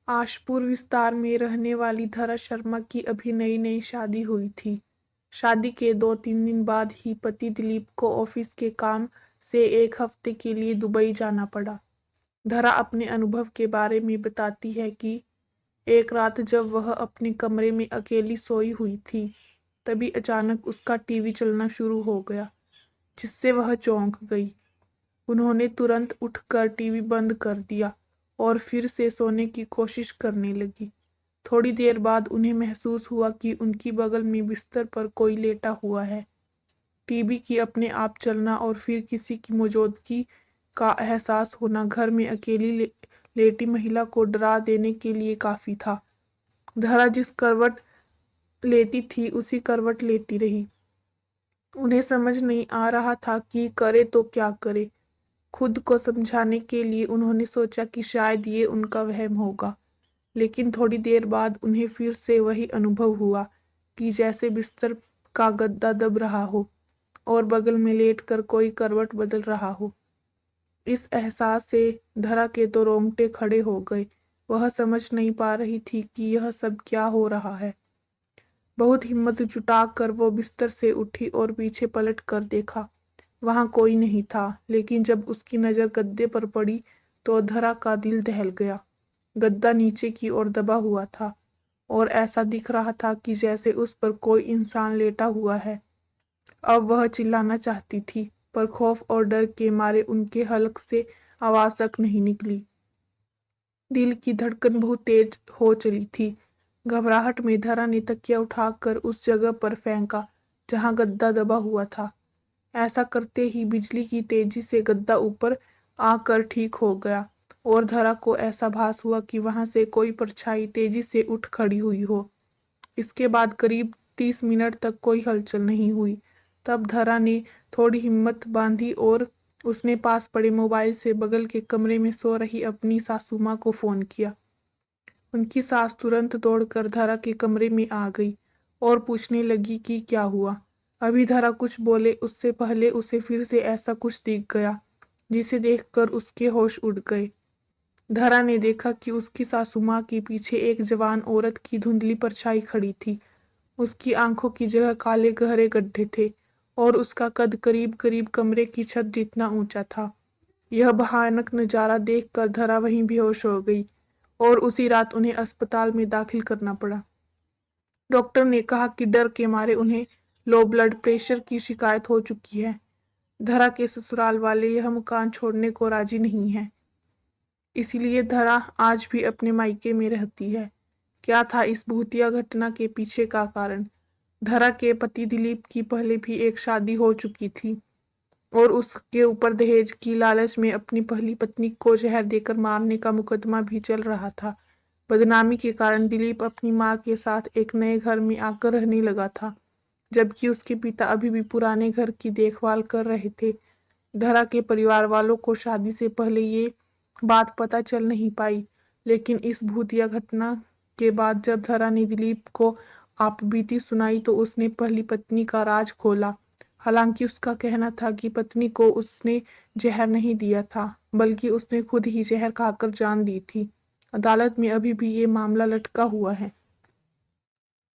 आशपुर विस्तार में रहने वाली धरा शर्मा की अभी नई नई शादी हुई थी। शादी के 2-3 दिन बाद ही पति दिलीप को ऑफिस के काम से एक हफ्ते के लिए दुबई जाना पड़ा। धरा अपने अनुभव के बारे में बताती है कि एक रात जब वह अपने कमरे में अकेली सोई हुई थी, तभी अचानक उसका टीवी चलना शुरू हो गया, जिससे वह चौंक गई। उन्होंने तुरंत उठकर टीवी बंद कर दिया और फिर से सोने की कोशिश करने लगी। थोड़ी देर बाद उन्हें महसूस हुआ कि उनकी बगल में बिस्तर पर कोई लेटा हुआ है। टीवी की अपने आप चलना और फिर किसी की मौजूदगी का एहसास होना घर में अकेली लेटी महिला को डरा देने के लिए काफी था। धरा जिस करवट लेती थी उसी करवट लेटी रही। उन्हें समझ नहीं आ रहा था कि करे तो क्या करे। खुद को समझाने के लिए उन्होंने सोचा कि शायद ये उनका वहम होगा, लेकिन थोड़ी देर बाद उन्हें फिर से वही अनुभव हुआ कि जैसे बिस्तर का गद्दा दब रहा हो और बगल में लेटकर कोई करवट बदल रहा हो। इस एहसास से धरा के तो रोंगटे खड़े हो गए। वह समझ नहीं पा रही थी कि यह सब क्या हो रहा है। बहुत हिम्मत जुटाकर वो बिस्तर से उठी और पीछे पलट कर देखा। वहां कोई नहीं था, लेकिन जब उसकी नजर गद्दे पर पड़ी तो धरा का दिल दहल गया। गद्दा नीचे की ओर दबा हुआ था और ऐसा दिख रहा था कि जैसे उस पर कोई इंसान लेटा हुआ है। अब वह चिल्लाना चाहती थी, पर खौफ और डर के मारे उनके हलक से आवाज तक नहीं निकली। दिल की धड़कन बहुत तेज हो चली थी। घबराहट में धरा ने तकिया उठाकर उस जगह पर फेंका जहां गद्दा दबा हुआ था। ऐसा करते ही बिजली की तेजी से गद्दा ऊपर आकर ठीक हो गया और धरा को ऐसा भास हुआ कि वहां से कोई परछाई तेजी से उठ खड़ी हुई हो। इसके बाद करीब 30 मिनट तक कोई हलचल नहीं हुई। तब धरा ने थोड़ी हिम्मत बांधी और उसने पास पड़े मोबाइल से बगल के कमरे में सो रही अपनी सासू माँ को फोन किया। उनकी सास तुरंत दौड़कर धरा के कमरे में आ गई और पूछने लगी कि क्या हुआ। अभी धरा कुछ बोले उससे पहले उसे फिर से ऐसा कुछ दिख गया, जिसे देखकर उसके होश उड़ गए। धरा ने देखा कि उसकी सासू माँ के पीछे एक जवान औरत की धुंधली परछाई खड़ी थी। उसकी आंखों की जगह काले गहरे गड्ढे थे और उसका कद करीब करीब कमरे की छत जितना ऊंचा था। यह भयानक नजारा देखकर धरा वहीं बेहोश हो गई और उसी रात उन्हें अस्पताल में दाखिल करना पड़ा। डॉक्टर ने कहा कि डर के मारे उन्हें लो ब्लड प्रेशर की शिकायत हो चुकी है। धरा के ससुराल वाले यह मकान छोड़ने को राजी नहीं हैं। इसीलिए धरा आज भी अपने मायके में रहती है। क्या था इस भूतिया घटना के पीछे का कारण? धरा के पति दिलीप की पहले भी एक शादी हो चुकी थी और उसके ऊपर दहेज की लालच में अपनी पहली पत्नी को जहर देकर मारने का मुकदमा भी चल रहा था। बदनामी के कारण दिलीप अपनी मां के साथ एक नए घर में आकर रहने लगा था, जबकि उसके पिता अभी भी पुराने घर की देखभाल कर रहे थे। धरा के परिवार वालों को शादी से पहले ये बात पता चल नहीं पाई, लेकिन इस भूतिया घटना के बाद जब धरा ने दिलीप को आपबीती सुनाई तो उसने पहली पत्नी का राज खोला। हालांकि उसका कहना था कि पत्नी को उसने जहर नहीं दिया था, बल्कि उसने खुद ही जहर खाकर जान दी थी। अदालत में अभी भी ये मामला लटका हुआ है।